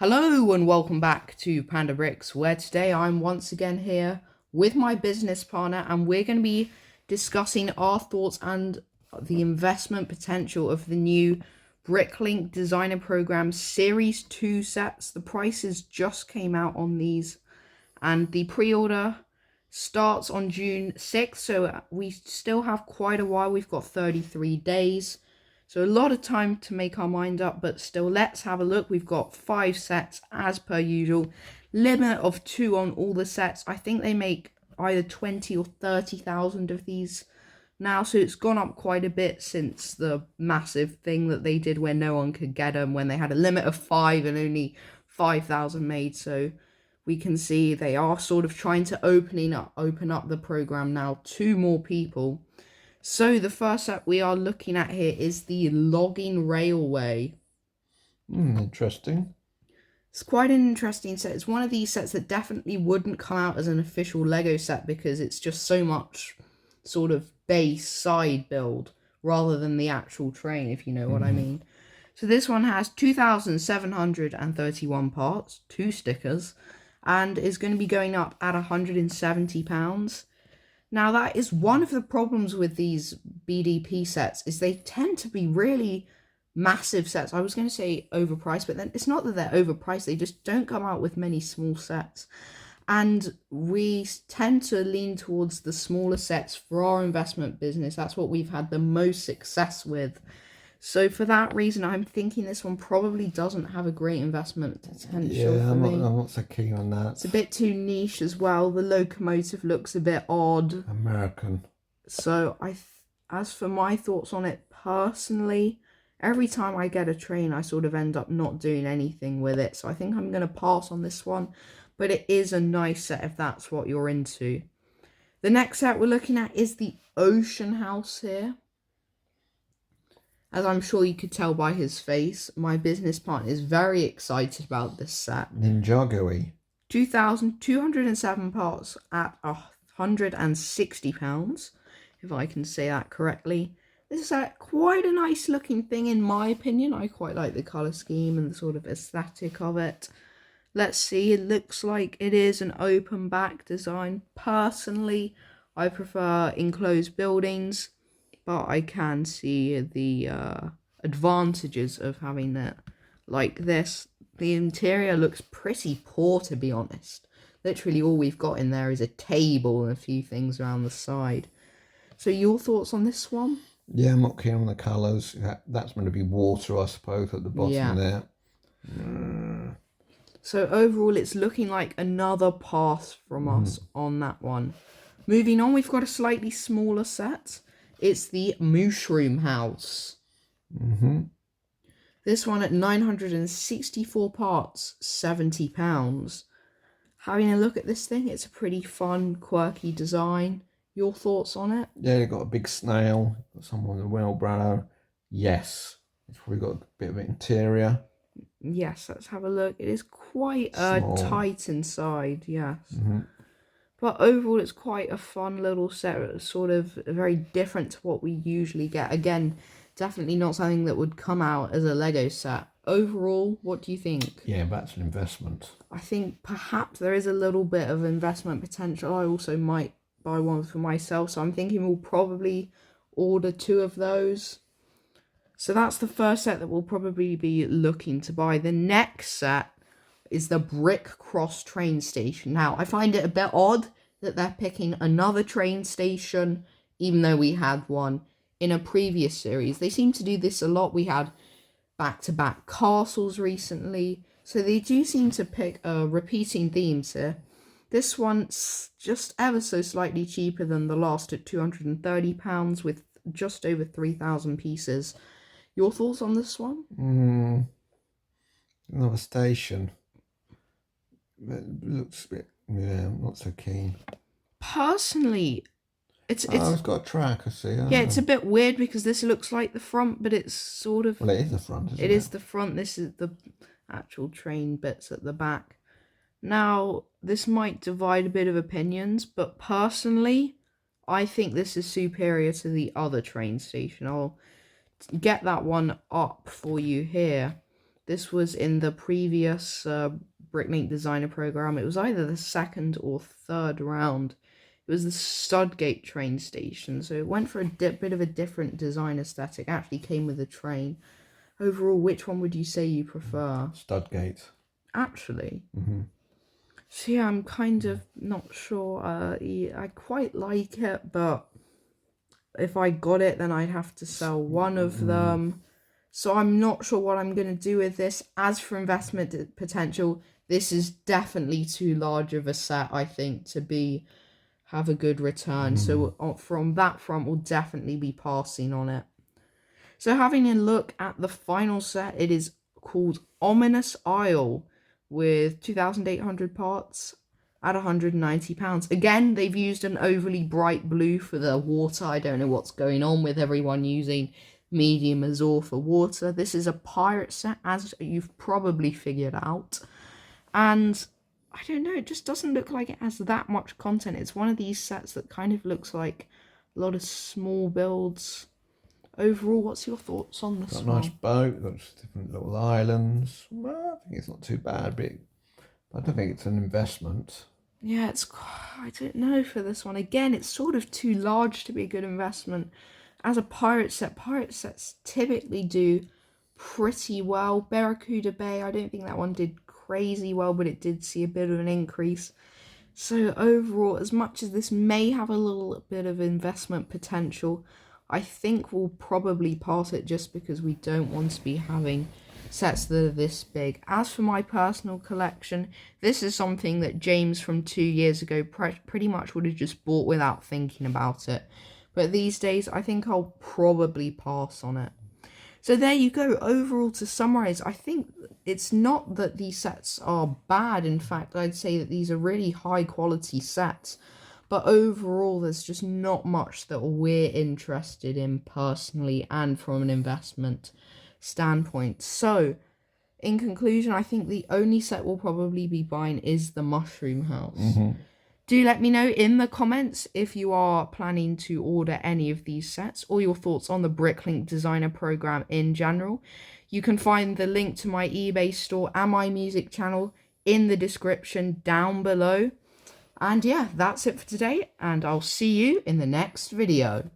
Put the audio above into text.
Hello and welcome back to Panda Bricks, where today I'm once again here with my business partner and we're going to be discussing our thoughts and the investment potential of the new Bricklink Designer Program Series 2 sets. The prices just came out on these and the pre-order starts on June 6th, so we still have quite a while. We've got 33 days. So a lot of time to make our mind up, but still, let's have a look. We've got 5 sets as per usual. Limit of 2 on all the sets. I think they make either 20 or 30,000 of these now. So it's gone up quite a bit since the massive thing that they did where no one could get them, when they had a limit of 5 and only 5,000 made. So we can see they are sort of trying to open up the program now to more people. So the first set we are looking at here is the Logging Railway. Interesting. It's quite an interesting set. It's one of these sets that definitely wouldn't come out as an official Lego set because it's just so much sort of base side build rather than the actual train, if you know what I mean. So this one has 2,731 parts, 2 stickers, and is going to be going up at £170. Now, that is one of the problems with these BDP sets, is they tend to be really massive sets. I was going to say overpriced, but then it's not that they're overpriced. They just don't come out with many small sets. And we tend to lean towards the smaller sets for our investment business. That's what we've had the most success with. So for that reason, I'm thinking this one probably doesn't have a great investment potential for me. I'm not so keen on that. It's a bit too niche as well. The locomotive looks a bit odd. American. So as for my thoughts on it personally, every time I get a train, I sort of end up not doing anything with it. So I think I'm going to pass on this one. But it is a nice set if that's what you're into. The next set we're looking at is the Ocean House here. As I'm sure you could tell by his face, my business partner is very excited about this set. Ninjago-y. 2,207 parts at £160, if I can say that correctly. This is quite a nice looking thing in my opinion. I quite like the colour scheme and the sort of aesthetic of it. Let's see, it looks like it is an open back design. Personally, I prefer enclosed buildings, but I can see the advantages of having it like this. The interior looks pretty poor, to be honest. Literally all we've got in there is a table and a few things around the side. So your thoughts on this one? Yeah, I'm not keen on the colours. That's going to be water, I suppose, at the bottom there. So overall, it's looking like another pass from us on that one. Moving on, we've got a slightly smaller set. It's the Mushroom House. This one at 964 parts, £70. Having a look at this thing, it's a pretty fun, quirky design. Your thoughts on it? Yeah, they've got a big snail, got someone with a wheelbarrow. Yes, it's probably got a bit of interior. Yes, let's have a look. It is quite tight inside, yes. But overall, it's quite a fun little set. It's sort of very different to what we usually get. Again, definitely not something that would come out as a Lego set. Overall, what do you think? Yeah, that's an investment. I think perhaps there is a little bit of investment potential. I also might buy one for myself, so I'm thinking we'll probably order 2 of those. So that's the first set that we'll probably be looking to buy. The next set is the Brick Cross train station. Now, I find it a bit odd that they're picking another train station, even though we had one in a previous series. They seem to do this a lot. We had back-to-back castles recently, so they do seem to pick repeating themes here. This one's just ever so slightly cheaper than the last at £230 with just over 3,000 pieces. Your thoughts on this one? Another station. It looks a bit, I'm not so keen. Personally, it's got a track, I see. Yeah, it's a bit weird because this looks like the front, but it's sort of... Well, it is the front, isn't it? It is the front. This is the actual train bits at the back. Now, this might divide a bit of opinions, but personally, I think this is superior to the other train station. I'll get that one up for you here. This was in the previous Bricklink Designer Program. It was either the second or third round. It was the Studgate train station, so it went for a bit of a different design aesthetic. Actually came with a train. Overall, which one would you say you prefer? Studgate. Actually. Mm-hmm. So yeah, I'm kind of not sure. I quite like it, but if I got it, then I'd have to sell one of them. So I'm not sure what I'm going to do with this. As for investment potential, this is definitely too large of a set, I think, to have a good return. So from that front, we'll definitely be passing on it. So having a look at the final set, it is called Ominous Isle with 2,800 parts at £190. Again, they've used an overly bright blue for the water. I don't know what's going on with everyone using medium azure for water. This is a pirate set, as you've probably figured out. And I don't know, it just doesn't look like it has that much content. It's one of these sets that kind of looks like a lot of small builds. Overall, what's your thoughts on this Got a one? nice boat, got just different little islands. Well, I think it's not too bad, but I don't think it's an investment. Yeah, I don't know for this one. Again, it's sort of too large to be a good investment. As a pirate sets typically do pretty well. Barracuda Bay, I don't think that one did crazy well, but it did see a bit of an increase. So overall, as much as this may have a little bit of investment potential, I think we'll probably pass it just because we don't want to be having sets that are this big. As for my personal collection, this is something that James from 2 years ago pretty much would have just bought without thinking about it. But these days, I think I'll probably pass on it. So there you go. Overall, to summarize, I think it's not that these sets are bad. In fact, I'd say that these are really high quality sets. But overall, there's just not much that we're interested in personally and from an investment standpoint. So, in conclusion, I think the only set we'll probably be buying is the Mushroom House. Do let me know in the comments if you are planning to order any of these sets or your thoughts on the Bricklink Designer Program in general. You can find the link to my eBay store and my music channel in the description down below. And yeah, that's it for today, and I'll see you in the next video.